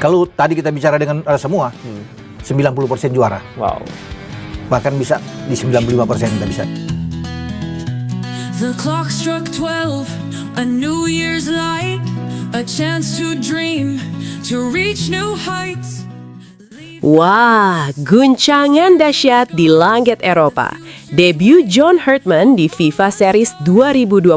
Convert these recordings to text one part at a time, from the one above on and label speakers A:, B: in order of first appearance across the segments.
A: Kalau tadi kita bicara dengan semua, 90% juara.
B: Wow.
A: Bahkan bisa di 95% kita bisa.
C: The clock struck 12, a New Year's light, a chance to dream, to reach new heights.
D: Wah, guncangan dahsyat di langit Eropa. Debut John Hurtman di FIFA Series 2026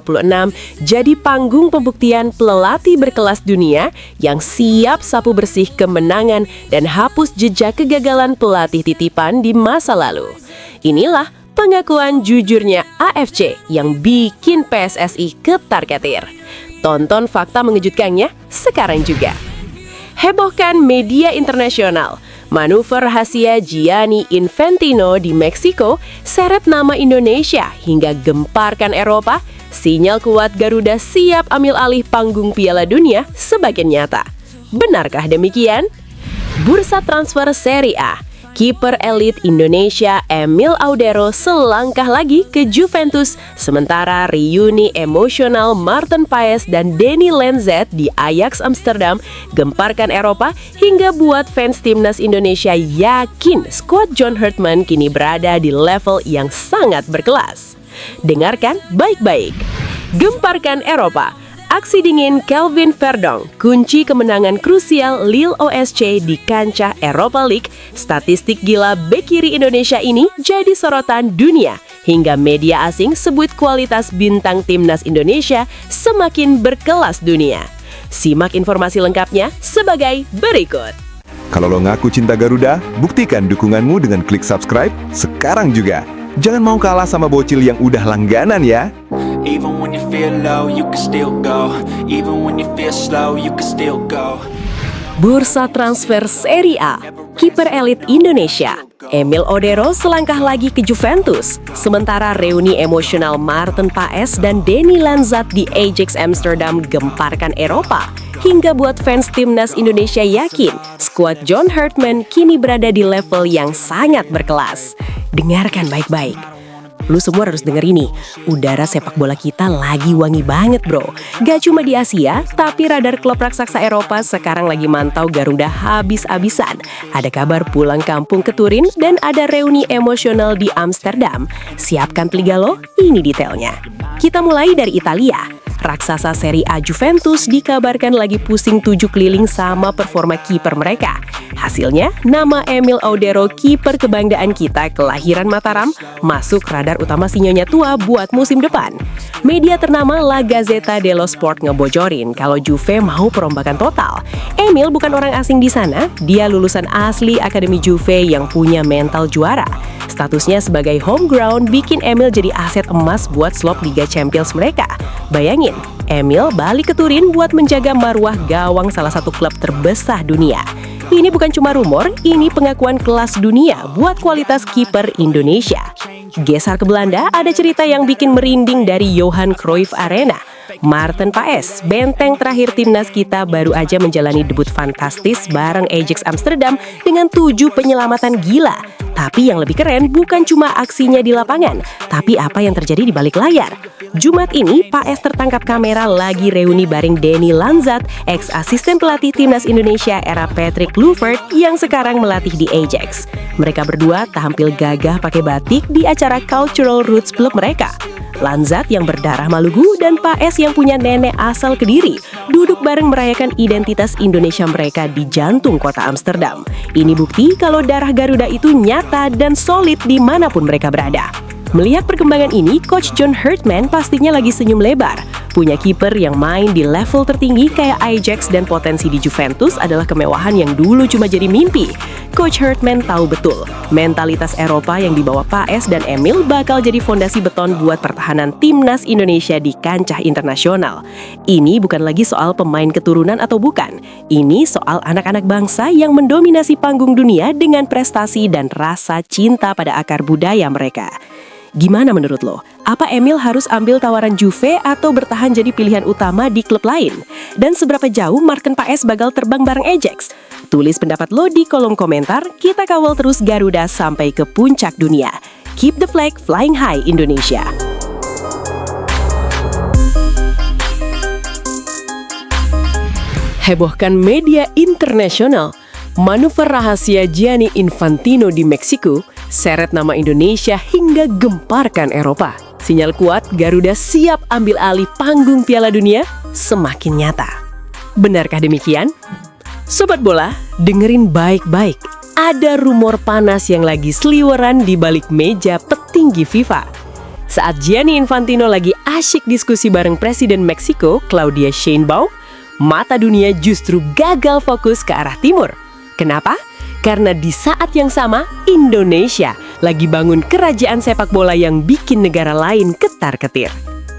D: jadi panggung pembuktian pelatih berkelas dunia yang siap sapu bersih kemenangan dan hapus jejak kegagalan pelatih titipan di masa lalu. Inilah pengakuan jujurnya AFC yang bikin PSSI ketar-ketir. Tonton fakta mengejutkannya sekarang juga. Hebohkan media internasional. Manuver rahasia Gianni Infantino di Meksiko seret nama Indonesia hingga gemparkan Eropa. Sinyal kuat Garuda siap ambil alih panggung Piala Dunia sebagian nyata. Benarkah demikian? Bursa transfer Serie A. Kiper elit Indonesia Emil Audero selangkah lagi ke Juventus, sementara reuni emosional Maarten Paes dan Danny Lenzet di Ajax Amsterdam gemparkan Eropa hingga buat fans timnas Indonesia yakin skuad John Hurtman kini berada di level yang sangat berkelas. Dengarkan baik-baik. Gemparkan Eropa. Aksi dingin Kelvin Verdong, kunci kemenangan krusial Lille OSC di kancah Europa League. Statistik gila bek kiri Indonesia ini jadi sorotan dunia, hingga media asing sebut kualitas bintang timnas Indonesia semakin berkelas dunia. Simak informasi lengkapnya sebagai berikut.
E: Kalau lo ngaku cinta Garuda, buktikan dukunganmu dengan klik subscribe sekarang juga. Jangan mau kalah sama bocil yang udah langganan ya.
F: Even when you feel low, you can still go. Even when you feel slow, you can still go.
D: Bursa transfer Serie A. Kiper elit Indonesia Emil Audero selangkah lagi ke Juventus, sementara reuni emosional Maarten Paes dan Danny Lenzet di Ajax Amsterdam gemparkan Eropa, hingga buat fans timnas Indonesia yakin skuad John Hurtman kini berada di level yang sangat berkelas. Dengarkan baik-baik. Lu semua harus denger ini, udara sepak bola kita lagi wangi banget bro. Gak cuma di Asia, tapi radar klub raksasa Eropa sekarang lagi mantau Garuda habis-habisan. Ada kabar pulang kampung ke Turin dan ada reuni emosional di Amsterdam. Siapkan telinga lo, ini detailnya. Kita mulai dari Italia. Raksasa Serie A Juventus dikabarkan lagi pusing 7 keliling sama performa kiper mereka. Hasilnya, nama Emil Audero, kiper kebanggaan kita kelahiran Mataram, masuk radar utama si nyonya tua buat musim depan. Media ternama La Gazzetta dello Sport ngebocorin kalau Juve mau perombakan total. Emil bukan orang asing di sana, dia lulusan asli Akademi Juve yang punya mental juara. Statusnya sebagai home ground bikin Emil jadi aset emas buat slot Liga Champions mereka. Bayangin, Emil balik ke Turin buat menjaga marwah gawang salah satu klub terbesar dunia. Ini bukan cuma rumor, ini pengakuan kelas dunia buat kualitas kiper Indonesia. Geser ke Belanda, ada cerita yang bikin merinding dari Johan Cruyff Arena. Maarten Paes, benteng terakhir timnas kita, baru aja menjalani debut fantastis bareng Ajax Amsterdam dengan 7 penyelamatan gila. Tapi yang lebih keren bukan cuma aksinya di lapangan, tapi apa yang terjadi di balik layar. Jumat ini, Paes tertangkap kamera lagi reuni bareng Danny Lenzet, ex-asisten pelatih timnas Indonesia era Patrick Kluivert yang sekarang melatih di Ajax. Mereka berdua tampil gagah pakai batik di acara Cultural Roots Club mereka. Lenzet yang berdarah Maluku dan Paes yang punya nenek asal Kediri duduk bareng merayakan identitas Indonesia mereka di jantung kota Amsterdam. Ini bukti kalau darah Garuda itu nyata dan solid dimanapun mereka berada. Melihat perkembangan ini, Coach John Hurtman pastinya lagi senyum lebar. Punya kiper yang main di level tertinggi kayak Ajax dan potensi di Juventus adalah kemewahan yang dulu cuma jadi mimpi. Coach Hurtman tahu betul, mentalitas Eropa yang dibawa Paes dan Emil bakal jadi fondasi beton buat pertahanan timnas Indonesia di kancah internasional. Ini bukan lagi soal pemain keturunan atau bukan. Ini soal anak-anak bangsa yang mendominasi panggung dunia dengan prestasi dan rasa cinta pada akar budaya mereka. Gimana menurut lo? Apa Emil harus ambil tawaran Juve atau bertahan jadi pilihan utama di klub lain? Dan seberapa jauh Maarten Paes bakal terbang bareng Ajax? Tulis pendapat lo di kolom komentar, kita kawal terus Garuda sampai ke puncak dunia. Keep the flag flying high Indonesia. hebohkan media internasional. Manuver rahasia Gianni Infantino di Meksiko seret nama Indonesia hingga gemparkan Eropa. Sinyal kuat Garuda siap ambil alih panggung Piala Dunia semakin nyata. Benarkah demikian? Sobat bola, dengerin baik-baik. Ada rumor panas yang lagi seliweran di balik meja petinggi FIFA. Saat Gianni Infantino lagi asyik diskusi bareng Presiden Meksiko, Claudia Sheinbaum, mata dunia justru gagal fokus ke arah timur. Kenapa? Karena di saat yang sama, Indonesia lagi bangun kerajaan sepak bola yang bikin negara lain ketar-ketir.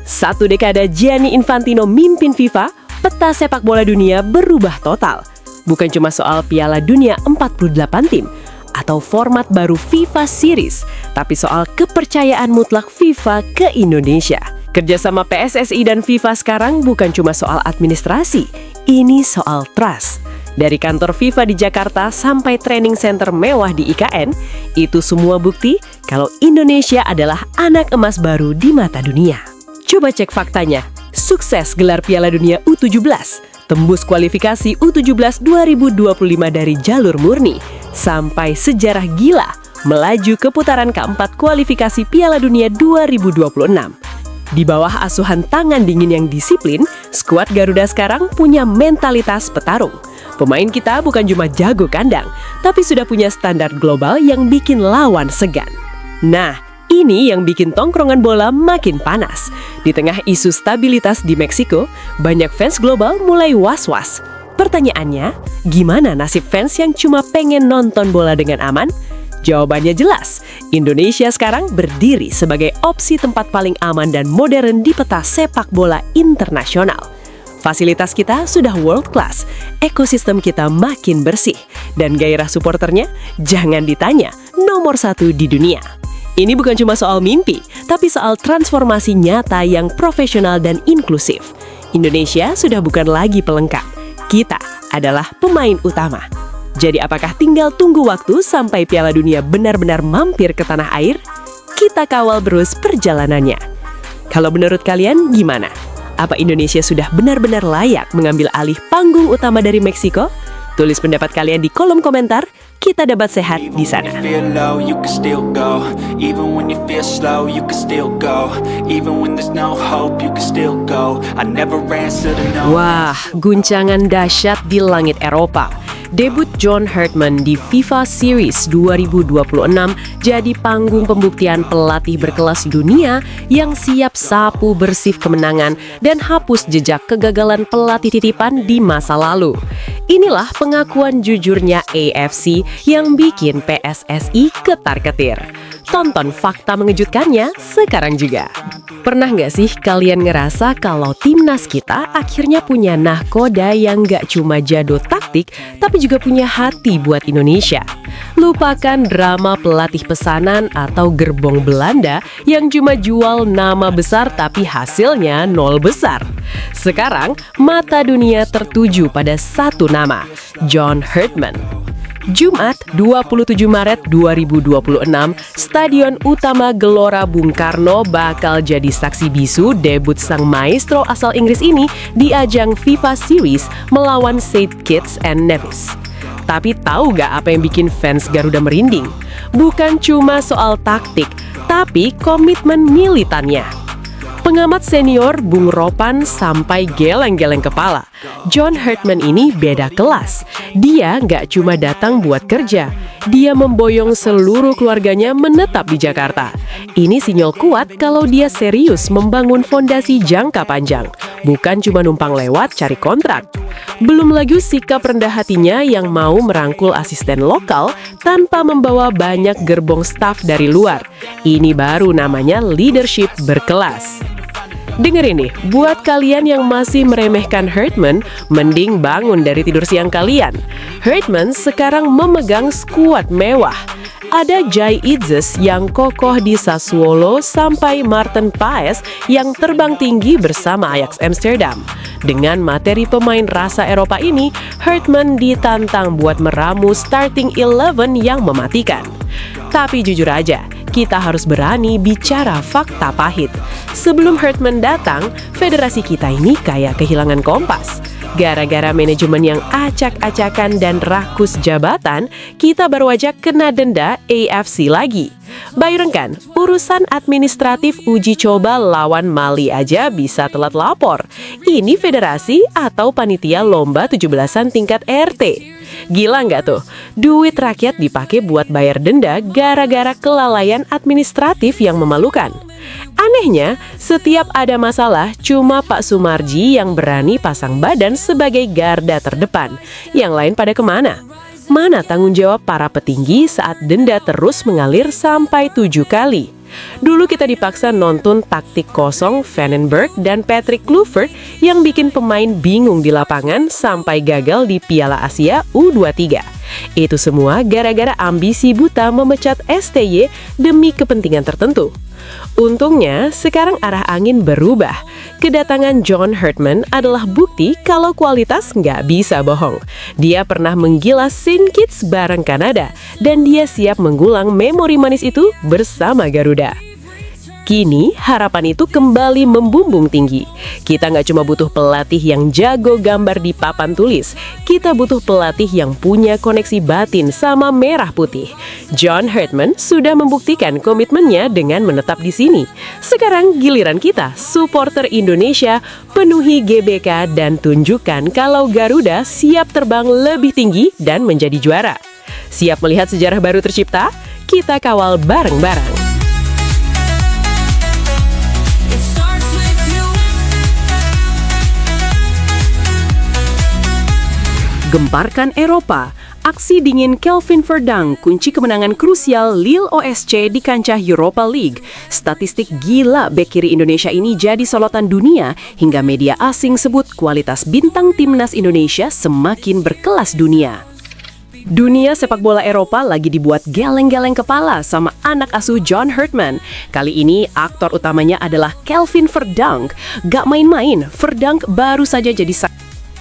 D: 1 dekade Gianni Infantino mimpin FIFA, peta sepak bola dunia berubah total. Bukan cuma soal Piala Dunia 48 tim atau format baru FIFA Series, tapi soal kepercayaan mutlak FIFA ke Indonesia. Kerjasama PSSI dan FIFA sekarang bukan cuma soal administrasi, ini soal trust. Dari kantor FIFA di Jakarta sampai training center mewah di IKN, itu semua bukti kalau Indonesia adalah anak emas baru di mata dunia. Coba cek faktanya, sukses gelar Piala Dunia U17, tembus kualifikasi U17 2025 dari jalur murni, sampai sejarah gila melaju ke putaran keempat kualifikasi Piala Dunia 2026. Di bawah asuhan tangan dingin yang disiplin, skuad Garuda sekarang punya mentalitas petarung. Pemain kita bukan cuma jago kandang, tapi sudah punya standar global yang bikin lawan segan. Nah, ini yang bikin tongkrongan bola makin panas. Di tengah isu stabilitas di Meksiko, banyak fans global mulai was-was. Pertanyaannya, gimana nasib fans yang cuma pengen nonton bola dengan aman? Jawabannya jelas, Indonesia sekarang berdiri sebagai opsi tempat paling aman dan modern di peta sepak bola internasional. Fasilitas kita sudah world class, ekosistem kita makin bersih, dan gairah supporternya jangan ditanya, nomor 1 di dunia. Ini bukan cuma soal mimpi, tapi soal transformasi nyata yang profesional dan inklusif. Indonesia sudah bukan lagi pelengkap, kita adalah pemain utama. Jadi apakah tinggal tunggu waktu sampai Piala Dunia benar-benar mampir ke tanah air? Kita kawal terus perjalanannya. Kalau menurut kalian gimana? Apa Indonesia sudah benar-benar layak mengambil alih panggung utama dari Meksiko? Tulis pendapat kalian di kolom komentar, kita debat sehat di sana.
F: Feel low, you can still go. Even when you feel slow, you can still go. Even when there's no hope, you can still go. I never answer to no.
D: Wah, guncangan dahsyat di langit Eropa. Debut John Hartman di FIFA Series 2026 jadi panggung pembuktian pelatih berkelas dunia yang siap sapu bersih kemenangan dan hapus jejak kegagalan pelatih titipan di masa lalu. Inilah pengakuan jujurnya AFC yang bikin PSSI ketar-ketir. Tonton fakta mengejutkannya sekarang juga. Pernah nggak sih kalian ngerasa kalau timnas kita akhirnya punya nahkoda yang nggak cuma jado taktik, tapi juga punya hati buat Indonesia? Lupakan drama pelatih pesanan atau gerbong Belanda yang cuma jual nama besar tapi hasilnya nol besar. Sekarang, mata dunia tertuju pada satu nama, John Hartman. Jumat 27 Maret 2026, Stadion Utama Gelora Bung Karno bakal jadi saksi bisu debut sang maestro asal Inggris ini di ajang FIFA Series melawan St. Kitts and Nevis. Tapi tahu gak apa yang bikin fans Garuda merinding? Bukan cuma soal taktik, tapi komitmen militannya. Pengamat senior Bung Ropan sampai geleng-geleng kepala. John Hartman ini beda kelas. Dia nggak cuma datang buat kerja, dia memboyong seluruh keluarganya menetap di Jakarta. Ini sinyal kuat kalau dia serius membangun fondasi jangka panjang, bukan cuma numpang lewat cari kontrak. Belum lagi sikap rendah hatinya yang mau merangkul asisten lokal tanpa membawa banyak gerbong staf dari luar. Ini baru namanya leadership berkelas. Dengerin nih, buat kalian yang masih meremehkan Hartman, mending bangun dari tidur siang kalian. Hartman sekarang memegang skuad mewah. Ada Jai Itzes yang kokoh di Sassuolo sampai Maarten Paes yang terbang tinggi bersama Ajax Amsterdam. Dengan materi pemain rasa Eropa ini, Hartman ditantang buat meramu starting 11 yang mematikan. Tapi jujur aja, kita harus berani bicara fakta pahit. Sebelum Hartman datang, federasi kita ini kayak kehilangan kompas. Gara-gara manajemen yang acak-acakan dan rakus jabatan, kita baru aja kena denda AFC lagi. Bayangkan, urusan administratif uji coba lawan Mali aja bisa telat lapor. Ini federasi atau panitia lomba 17-an tingkat RT. Gila nggak tuh? Duit rakyat dipakai buat bayar denda gara-gara kelalaian administratif yang memalukan. Anehnya, setiap ada masalah, cuma Pak Sumarji yang berani pasang badan sebagai garda terdepan. Yang lain pada kemana? Mana tanggung jawab para petinggi saat denda terus mengalir sampai 7 kali? Dulu kita dipaksa nonton taktik kosong Vandenberg dan Patrick Kluivert yang bikin pemain bingung di lapangan sampai gagal di Piala Asia U23. Itu semua gara-gara ambisi buta memecat STY demi kepentingan tertentu. Untungnya, sekarang arah angin berubah. Kedatangan John Herdman adalah bukti kalau kualitas nggak bisa bohong. Dia pernah menggilas Saint Kitts bareng Kanada, dan dia siap mengulang memori manis itu bersama Garuda. Kini, harapan itu kembali membumbung tinggi. Kita nggak cuma butuh pelatih yang jago gambar di papan tulis, kita butuh pelatih yang punya koneksi batin sama merah putih. John Herdman sudah membuktikan komitmennya dengan menetap di sini. Sekarang giliran kita, supporter Indonesia, penuhi GBK dan tunjukkan kalau Garuda siap terbang lebih tinggi dan menjadi juara. Siap melihat sejarah baru tercipta? Kita kawal bareng-bareng. Gemparkan Eropa, aksi dingin Kelvin Verdonk kunci kemenangan krusial Lille OSC di kancah Europa League. Statistik gila bek kiri Indonesia ini jadi sorotan dunia hingga media asing sebut kualitas bintang timnas Indonesia semakin berkelas dunia. Dunia sepak bola Eropa lagi dibuat geleng-geleng kepala sama anak asuh John Herdman. Kali ini aktor utamanya adalah Kelvin Verdonk. Gak main-main, Verdonk baru saja jadi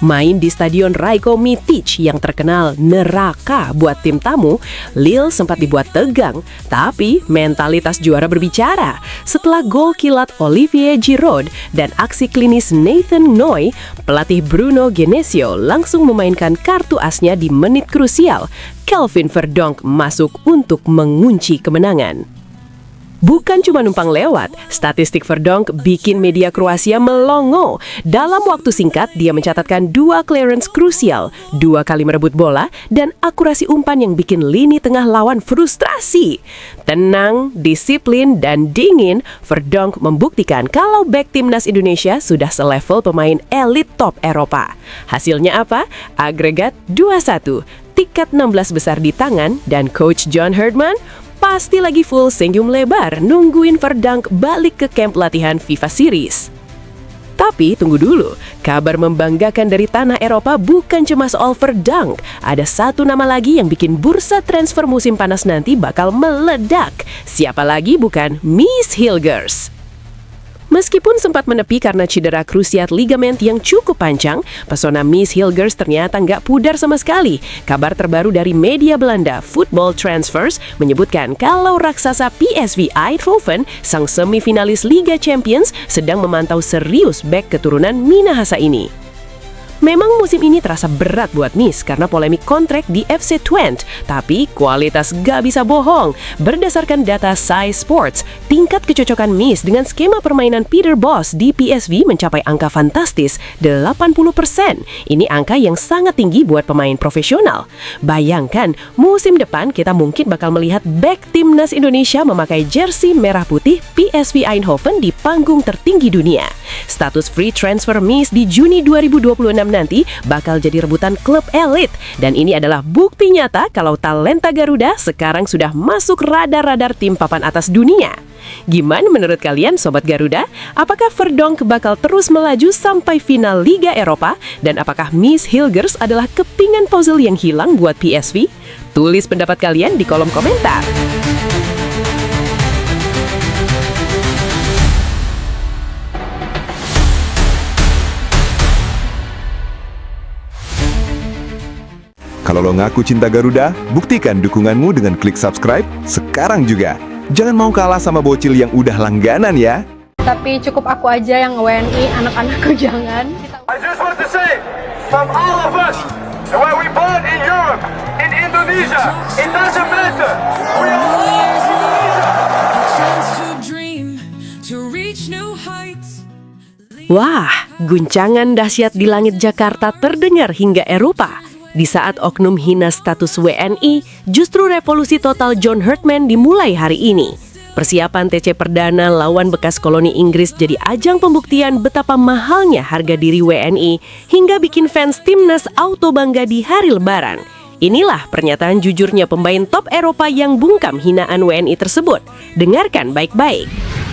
D: main di Stadion Rajko Mitic yang terkenal neraka buat tim tamu. Lille sempat dibuat tegang, tapi mentalitas juara berbicara. Setelah gol kilat Olivier Giroud dan aksi klinis Nathan Noy, pelatih Bruno Genesio langsung memainkan kartu asnya di menit krusial. Kelvin Verdonk masuk untuk mengunci kemenangan. Bukan cuma numpang lewat, statistik Verdonk bikin media Kroasia melongo. Dalam waktu singkat, dia mencatatkan 2 clearance krusial, 2 kali merebut bola, dan akurasi umpan yang bikin lini tengah lawan frustrasi. Tenang, disiplin, dan dingin, Verdonk membuktikan kalau bek timnas Indonesia sudah selevel pemain elit top Eropa. Hasilnya apa? Agregat 2-1, tiket 16 besar di tangan, dan Coach John Herdman pasti lagi full senyum lebar nungguin Verdonk balik ke camp latihan FIFA Series. Tapi tunggu dulu, kabar membanggakan dari tanah Eropa bukan cuma soal Verdonk. Ada satu nama lagi yang bikin bursa transfer musim panas nanti bakal meledak. Siapa lagi bukan Miss Hilgers. Meskipun sempat menepi karena cedera krusiat ligament yang cukup panjang, pesona Miss Hilgers ternyata nggak pudar sama sekali. Kabar terbaru dari media Belanda, Football Transfers, menyebutkan kalau raksasa PSV Eindhoven, sang semifinalis Liga Champions, sedang memantau serius bek keturunan Minahasa ini. Memang musim ini terasa berat buat Miss karena polemik kontrak di FC Twente, tapi kualitas gak bisa bohong. Berdasarkan data Sky Sports, tingkat kecocokan Miss dengan skema permainan Peter Bosz di PSV mencapai angka fantastis 80%. Ini angka yang sangat tinggi buat pemain profesional. Bayangkan, musim depan kita mungkin bakal melihat bek timnas Indonesia memakai jersey merah putih PSV Eindhoven di panggung tertinggi dunia. Status free transfer Miss di Juni 2026 nanti bakal jadi rebutan klub elit. Dan ini adalah bukti nyata kalau talenta Garuda sekarang sudah masuk radar-radar tim papan atas dunia. Gimana menurut kalian Sobat Garuda? Apakah Verdonk bakal terus melaju sampai final Liga Eropa? Dan apakah Miss Hilgers adalah kepingan puzzle yang hilang buat PSV? Tulis pendapat kalian di kolom komentar.
E: Kalau lo ngaku cinta Garuda, buktikan dukunganmu dengan klik subscribe sekarang juga. Jangan mau kalah sama bocil yang udah langganan ya.
B: Tapi cukup aku aja yang WNI, anak-anakku jangan.
G: I just want to say,
B: from all of us. And where we born in Europe, in Indonesia, it doesn't matter. We are all Indonesia.
C: A chance to dream, to reach new heights.
D: Wah, guncangan dahsyat di langit Jakarta terdengar hingga Eropa. Di saat oknum hina status WNI, justru revolusi total John Hurtman dimulai hari ini. Persiapan TC Perdana lawan bekas koloni Inggris jadi ajang pembuktian betapa mahalnya harga diri WNI hingga bikin fans timnas auto bangga di hari Lebaran. Inilah pernyataan jujurnya pemain top Eropa yang bungkam hinaan WNI tersebut. Dengarkan baik-baik.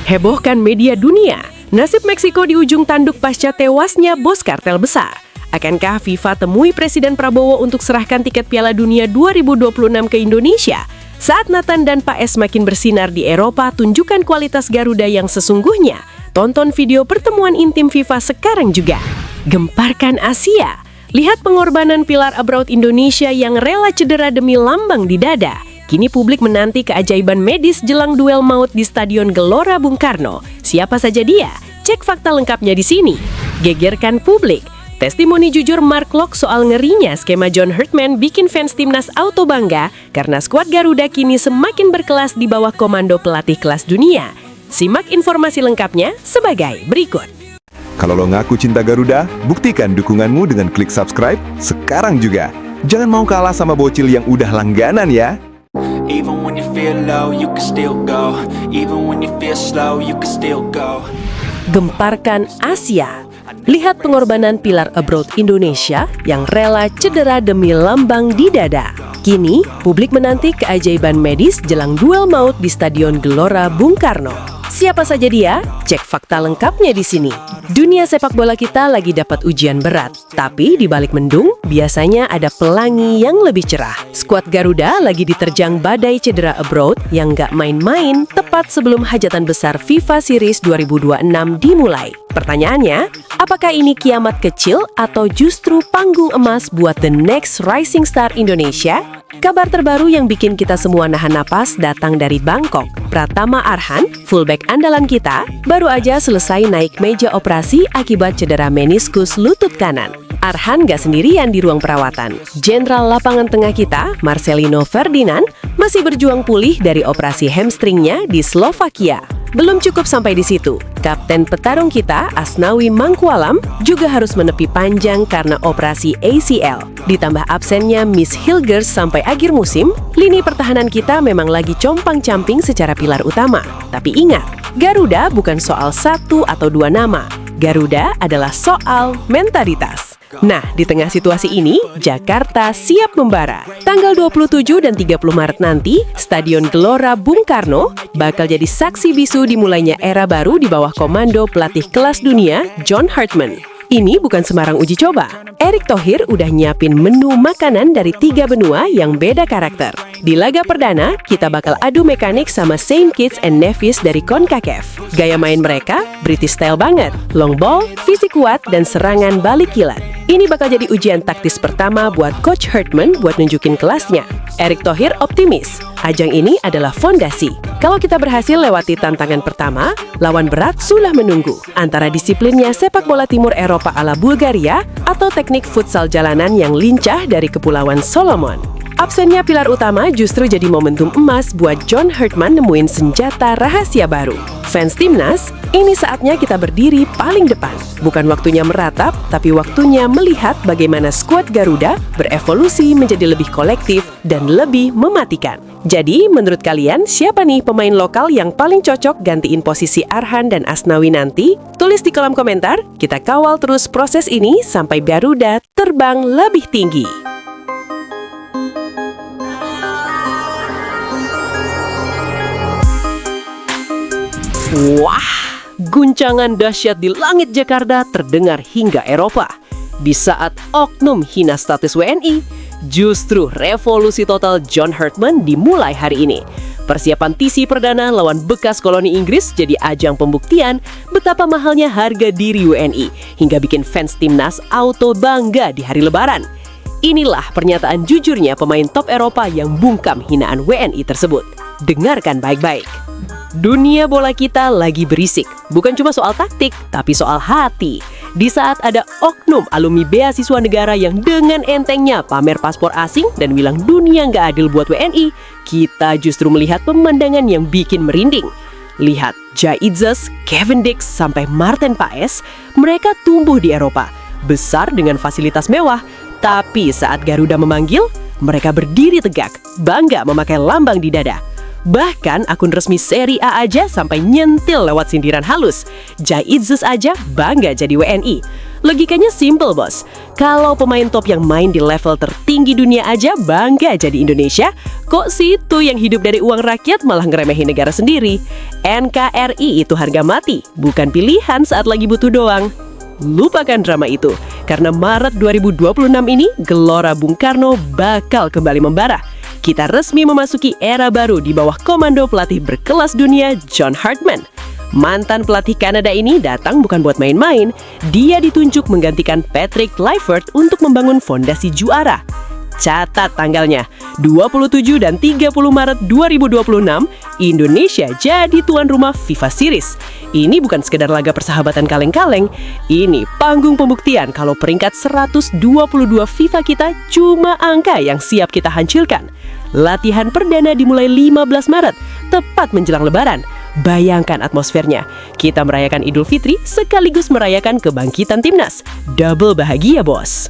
D: Hebohkan media dunia. Nasib Meksiko di ujung tanduk pasca tewasnya bos kartel besar. Akankah FIFA temui Presiden Prabowo untuk serahkan tiket Piala Dunia 2026 ke Indonesia? Saat Nathan dan Pak S makin bersinar di Eropa, tunjukkan kualitas Garuda yang sesungguhnya. Tonton video pertemuan intim FIFA sekarang juga. Gemparkan Asia. Lihat pengorbanan pilar abroad Indonesia yang rela cedera demi lambang di dada. Kini publik menanti keajaiban medis jelang duel maut di Stadion Gelora Bung Karno. Siapa saja dia? Cek fakta lengkapnya di sini. Gegerkan publik. Testimoni jujur Mark Locke soal ngerinya skema John Hurtman bikin fans timnas auto bangga karena skuad Garuda kini semakin berkelas di bawah komando pelatih kelas dunia. Simak informasi lengkapnya sebagai berikut.
E: Kalau lo ngaku cinta Garuda, buktikan dukunganmu dengan klik subscribe sekarang juga. Jangan mau kalah sama bocil yang udah langganan ya.
F: Even when you feel low, you can still go. Even when you feel slow, you can still go.
D: Gemparkan Asia. Lihat pengorbanan pilar abroad Indonesia yang rela cedera demi lambang di dada. Kini, publik menanti keajaiban medis jelang duel maut di Stadion Gelora Bung Karno. Siapa saja dia? Cek fakta lengkapnya di sini. Dunia sepak bola kita lagi dapat ujian berat, tapi di balik mendung biasanya ada pelangi yang lebih cerah. Skuad Garuda lagi diterjang badai cedera abroad yang gak main-main tepat sebelum hajatan besar FIFA Series 2026 dimulai. Pertanyaannya, apakah ini kiamat kecil atau justru panggung emas buat the next rising star Indonesia? Kabar terbaru yang bikin kita semua nahan napas datang dari Bangkok. Pratama Arhan, fullback andalan kita, baru aja selesai naik meja operasi akibat cedera meniskus lutut kanan. Arhan gak sendirian di ruang perawatan. Jenderal lapangan tengah kita, Marcelino Ferdinand, masih berjuang pulih dari operasi hamstringnya di Slovakia. Belum cukup sampai di situ, kapten petarung kita, Asnawi Mangkualam, juga harus menepi panjang karena operasi ACL. Ditambah absennya Miss Hilgers sampai akhir musim, lini pertahanan kita memang lagi compang-camping secara pilar utama. Tapi ingat, Garuda bukan soal satu atau dua nama. Garuda adalah soal mentalitas. Nah, di tengah situasi ini, Jakarta siap membara. Tanggal 27 dan 30 Maret nanti, Stadion Gelora Bung Karno bakal jadi saksi bisu dimulainya era baru di bawah komando pelatih kelas dunia, John Hurtman. Ini bukan sembarang uji coba. Erick Thohir udah nyiapin menu makanan dari 3 benua yang beda karakter. Di laga perdana, kita bakal adu mekanik sama Saint Kitts and Nevis dari CONCACAF. Gaya main mereka, British style banget. Long ball, fisik kuat, dan serangan balik kilat. Ini bakal jadi ujian taktis pertama buat Coach Hurtman buat nunjukin kelasnya. Erick Thohir optimis, ajang ini adalah fondasi. Kalau kita berhasil lewati tantangan pertama, lawan berat sudah menunggu. Antara disiplinnya sepak bola timur Eropa ala Bulgaria atau teknik futsal jalanan yang lincah dari Kepulauan Solomon. Absennya pilar utama justru jadi momentum emas buat John Hurtman nemuin senjata rahasia baru. Fans timnas, ini saatnya kita berdiri paling depan. Bukan waktunya meratap, tapi waktunya melihat bagaimana skuad Garuda berevolusi menjadi lebih kolektif dan lebih mematikan. Jadi, menurut kalian, siapa nih pemain lokal yang paling cocok gantiin posisi Arhan dan Asnawi nanti? Tulis di kolom komentar, kita kawal terus proses ini sampai Garuda terbang lebih tinggi. Wah, guncangan dahsyat di langit Jakarta terdengar hingga Eropa. Di saat oknum hina status WNI, justru revolusi total John Hurtman dimulai hari ini. Persiapan TC perdana lawan bekas koloni Inggris jadi ajang pembuktian betapa mahalnya harga diri WNI hingga bikin fans timnas auto bangga di hari Lebaran. Inilah pernyataan jujurnya pemain top Eropa yang bungkam hinaan WNI tersebut. Dengarkan baik-baik. Dunia bola kita lagi berisik. Bukan cuma soal taktik, tapi soal hati. Di saat ada oknum alumni beasiswa negara yang dengan entengnya pamer paspor asing dan bilang dunia nggak adil buat WNI, kita justru melihat pemandangan yang bikin merinding. Lihat, Jai Itzes, Kevin Dix, sampai Maarten Paes, mereka tumbuh di Eropa, besar dengan fasilitas mewah. Tapi saat Garuda memanggil, mereka berdiri tegak, bangga memakai lambang di dada. Bahkan akun resmi Serie A aja sampai nyentil lewat sindiran halus. Jai Itzes aja bangga jadi WNI. Logikanya simple, bos. Kalau pemain top yang main di level tertinggi dunia aja bangga jadi Indonesia, kok situ yang hidup dari uang rakyat malah ngeremehin negara sendiri? NKRI itu harga mati, bukan pilihan saat lagi butuh doang. Lupakan drama itu, karena Maret 2026 ini Gelora Bung Karno bakal kembali membara. Kita resmi memasuki era baru di bawah komando pelatih berkelas dunia John Hartman. Mantan pelatih Kanada ini datang bukan buat main-main. Dia ditunjuk menggantikan Patrick Kluivert untuk membangun fondasi juara. Catat tanggalnya, 27 dan 30 Maret 2026, Indonesia jadi tuan rumah FIFA Series. Ini bukan sekedar laga persahabatan kaleng-kaleng, ini panggung pembuktian kalau peringkat 122 FIFA kita cuma angka yang siap kita hancurkan. Latihan perdana dimulai 15 Maret, tepat menjelang Lebaran. Bayangkan atmosfernya, kita merayakan Idul Fitri sekaligus merayakan kebangkitan timnas. Double bahagia, bos.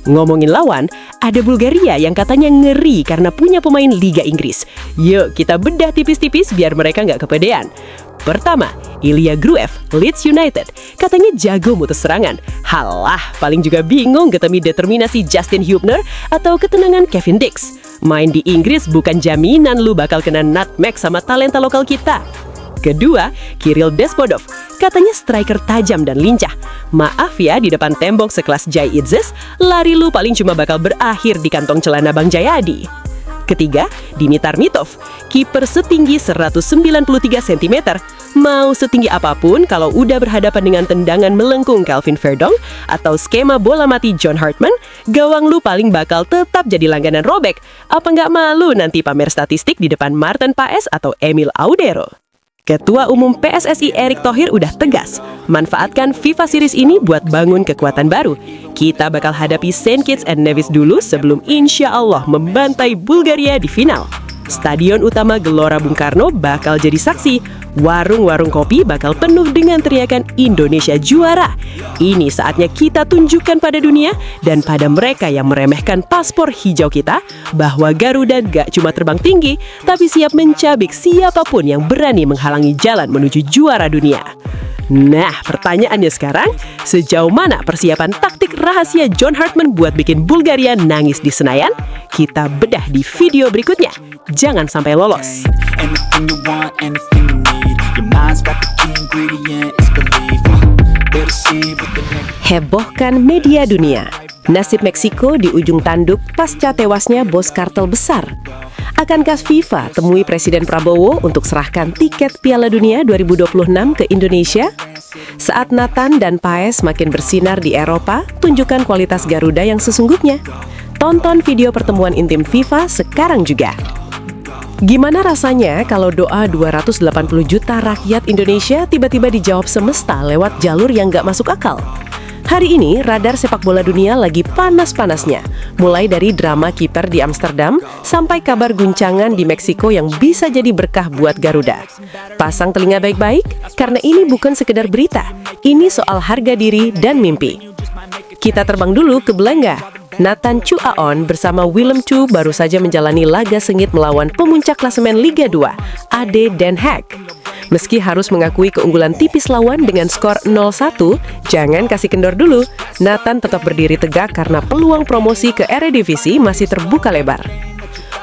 D: Ngomongin lawan, ada Bulgaria yang katanya ngeri karena punya pemain Liga Inggris. Yuk kita bedah tipis-tipis biar mereka nggak kepedean. Pertama, Ilya Gruev, Leeds United. Katanya jago mutus serangan. Halah, paling juga bingung ketemu determinasi Justin Hubner atau ketenangan Kevin Dix. Main di Inggris bukan jaminan lu bakal kena nutmeg sama talenta lokal kita. Kedua, Kirill Despodov. Katanya striker tajam dan lincah. Maaf ya, di depan tembok sekelas Jai Itzes, lari lu paling cuma bakal berakhir di kantong celana Bang Jayadi. Ketiga, Dimitar Mitov. Kiper setinggi 193 cm. Mau setinggi apapun, kalau udah berhadapan dengan tendangan melengkung Calvin Verdong atau skema bola mati John Hartman, gawang lu paling bakal tetap jadi langganan robek. Apa nggak malu nanti pamer statistik di depan Maarten Paes atau Emil Audero? Ketua Umum PSSI Erick Thohir udah tegas, manfaatkan FIFA Series ini buat bangun kekuatan baru. Kita bakal hadapi Saint Kitts and Nevis dulu sebelum insya Allah membantai Bulgaria di final. Stadion utama Gelora Bung Karno bakal jadi saksi. Warung-warung kopi bakal penuh dengan teriakan Indonesia juara. Ini saatnya kita tunjukkan pada dunia dan pada mereka yang meremehkan paspor hijau kita bahwa Garuda gak cuma terbang tinggi, tapi siap mencabik siapapun yang berani menghalangi jalan menuju juara dunia. Nah, pertanyaannya sekarang, sejauh mana persiapan taktik rahasia John Hartman buat bikin Bulgaria nangis di Senayan? Kita bedah di video berikutnya. Jangan sampai lolos.
F: Anything you want, anything you need. Your mind's got the key ingredient, it's belief. They'll deceive with the negative.
D: Hebohkan media dunia. Nasib Meksiko di ujung tanduk pasca tewasnya bos kartel besar. Akankah FIFA temui Presiden Prabowo untuk serahkan tiket Piala Dunia 2026 ke Indonesia? Saat Nathan dan Paes makin bersinar di Eropa, tunjukkan kualitas Garuda yang sesungguhnya. Tonton video pertemuan intim FIFA sekarang juga. Gimana rasanya kalau doa 280 juta rakyat Indonesia tiba-tiba dijawab semesta lewat jalur yang gak masuk akal? Hari ini, radar sepak bola dunia lagi panas-panasnya. Mulai dari drama kiper di Amsterdam, sampai kabar guncangan di Meksiko yang bisa jadi berkah buat Garuda. Pasang telinga baik-baik, karena ini bukan sekedar berita. Ini soal harga diri dan mimpi. Kita terbang dulu ke Belanda. Nathan Chu Aon bersama Willem Chu baru saja menjalani laga sengit melawan pemuncak klasemen Liga 2, AD Den Haag. Meski harus mengakui keunggulan tipis lawan dengan skor 0-1, jangan kasih kendor dulu. Nathan tetap berdiri tegak karena peluang promosi ke Eredivisie masih terbuka lebar.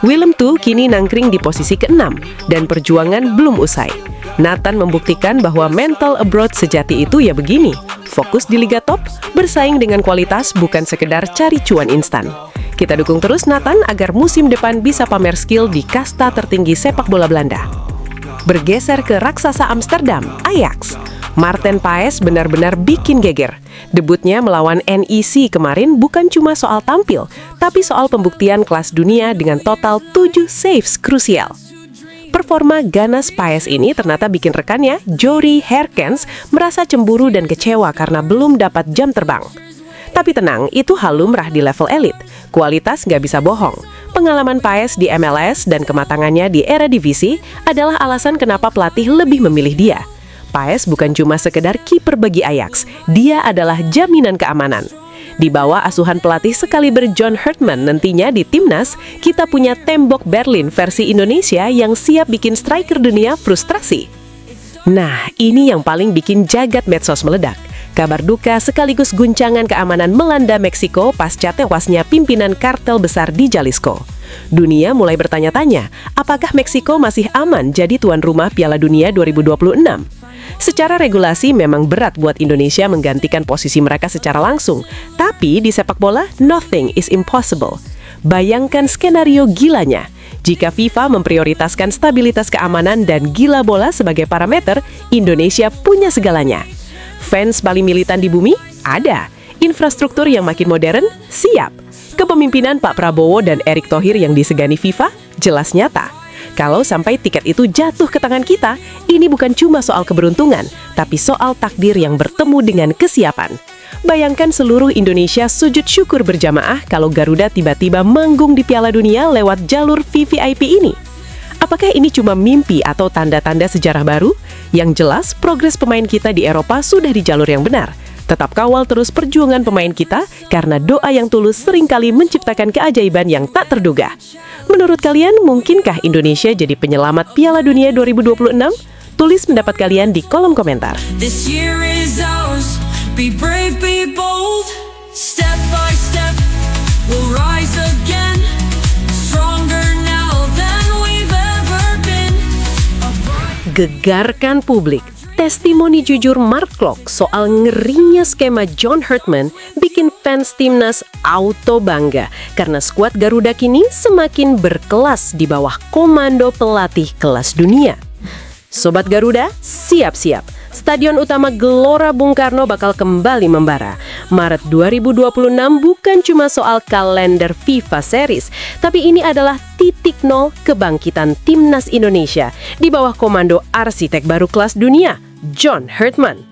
D: Willem Chu kini nangkring di posisi ke-6 dan perjuangan belum usai. Nathan membuktikan bahwa mental abroad sejati itu ya begini. Fokus di Liga Top, bersaing dengan kualitas bukan sekedar cari cuan instan. Kita dukung terus Nathan agar musim depan bisa pamer skill di kasta tertinggi sepak bola Belanda. Bergeser ke raksasa Amsterdam, Ajax. Maarten Paes benar-benar bikin geger. Debutnya melawan NEC kemarin bukan cuma soal tampil, tapi soal pembuktian kelas dunia dengan total 7 saves krusial. Performa ganas Paes ini ternyata bikin rekannya, Jory Herkens, merasa cemburu dan kecewa karena belum dapat jam terbang. Tapi tenang, itu hal lumrah di level elit. Kualitas nggak bisa bohong. Pengalaman Paes di MLS dan kematangannya di Eredivisie adalah alasan kenapa pelatih lebih memilih dia. Paes bukan cuma sekedar kiper bagi Ajax, dia adalah jaminan keamanan. Di bawah asuhan pelatih sekaliber John Herdman nantinya di timnas, kita punya tembok Berlin versi Indonesia yang siap bikin striker dunia frustrasi. Nah, ini yang paling bikin jagat medsos meledak. Kabar duka sekaligus guncangan keamanan melanda Meksiko pasca tewasnya pimpinan kartel besar di Jalisco. Dunia mulai bertanya-tanya, apakah Meksiko masih aman jadi tuan rumah Piala Dunia 2026? Secara regulasi memang berat buat Indonesia menggantikan posisi mereka secara langsung, tapi di sepak bola, nothing is impossible. Bayangkan skenario gilanya. Jika FIFA memprioritaskan stabilitas keamanan dan gila bola sebagai parameter, Indonesia punya segalanya. Fans paling militan di bumi? Ada. Infrastruktur yang makin modern? Siap. Kepemimpinan Pak Prabowo dan Erick Thohir yang disegani FIFA? Jelas nyata. Kalau sampai tiket itu jatuh ke tangan kita, ini bukan cuma soal keberuntungan, tapi soal takdir yang bertemu dengan kesiapan. Bayangkan seluruh Indonesia sujud syukur berjamaah kalau Garuda tiba-tiba manggung di Piala Dunia lewat jalur VVIP ini. Apakah ini cuma mimpi atau tanda-tanda sejarah baru? Yang jelas, progres pemain kita di Eropa sudah di jalur yang benar. Tetap kawal terus perjuangan pemain kita, karena doa yang tulus seringkali menciptakan keajaiban yang tak terduga. Menurut kalian, mungkinkah Indonesia jadi penyelamat Piala Dunia 2026? Tulis pendapat kalian di kolom komentar.
C: This year is ours. Be brave, be bold. Step by step, we'll rise again. Stronger now than we've ever been.
D: Gegarkan publik. Testimoni jujur Mark Klok soal ngerinya skema John Herdman bikin fans timnas auto bangga karena skuad Garuda kini semakin berkelas di bawah komando pelatih kelas dunia. Sobat Garuda, siap-siap. Stadion utama Gelora Bung Karno bakal kembali membara. Maret 2026 bukan cuma soal kalender FIFA Series, tapi ini adalah titik nol kebangkitan timnas Indonesia di bawah komando arsitek baru kelas dunia, John Herdman.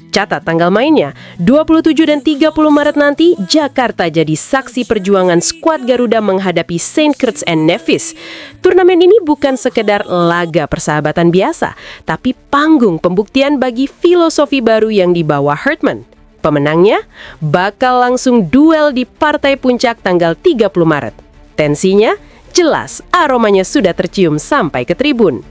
D: Catat tanggal mainnya, 27 dan 30 Maret nanti, Jakarta jadi saksi perjuangan skuad Garuda menghadapi St. Kitts and Nevis. Turnamen ini bukan sekedar laga persahabatan biasa, tapi panggung pembuktian bagi filosofi baru yang dibawa Herdman. Pemenangnya bakal langsung duel di partai puncak tanggal 30 Maret. Tensinya jelas, aromanya sudah tercium sampai ke tribun.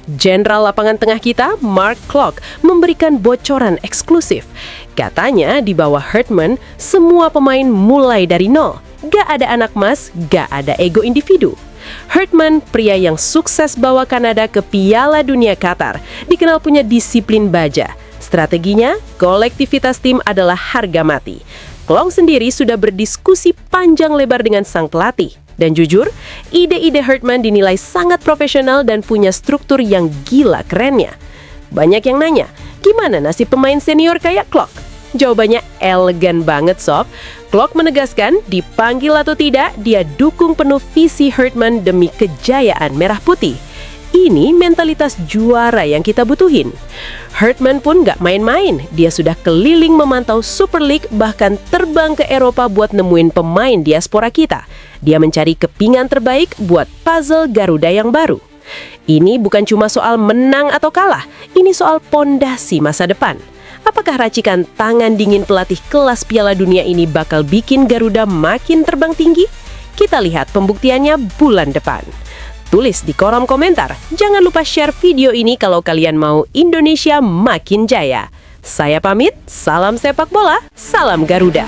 D: Jenderal lapangan tengah kita, Mark Klok, memberikan bocoran eksklusif. Katanya di bawah Herdman, semua pemain mulai dari nol. Gak ada anak emas, gak ada ego individu. Herdman, pria yang sukses bawa Kanada ke Piala Dunia Qatar, dikenal punya disiplin baja. Strateginya, kolektivitas tim adalah harga mati. Klok sendiri sudah berdiskusi panjang lebar dengan sang pelatih. Dan jujur, ide-ide Herdman dinilai sangat profesional dan punya struktur yang gila kerennya. Banyak yang nanya, gimana nasib pemain senior kayak Klok? Jawabannya elegan banget sob. Klok menegaskan, dipanggil atau tidak, dia dukung penuh visi Herdman demi kejayaan merah putih. Ini mentalitas juara yang kita butuhin. Herdman pun gak main-main. Dia sudah keliling memantau Super League, bahkan terbang ke Eropa buat nemuin pemain diaspora kita. Dia mencari kepingan terbaik buat puzzle Garuda yang baru. Ini bukan cuma soal menang atau kalah, ini soal pondasi masa depan. Apakah racikan tangan dingin pelatih kelas Piala Dunia ini bakal bikin Garuda makin terbang tinggi? Kita lihat pembuktiannya bulan depan. Tulis di kolom komentar. Jangan lupa share video ini kalau kalian mau Indonesia makin jaya. Saya pamit, salam sepak bola, salam Garuda.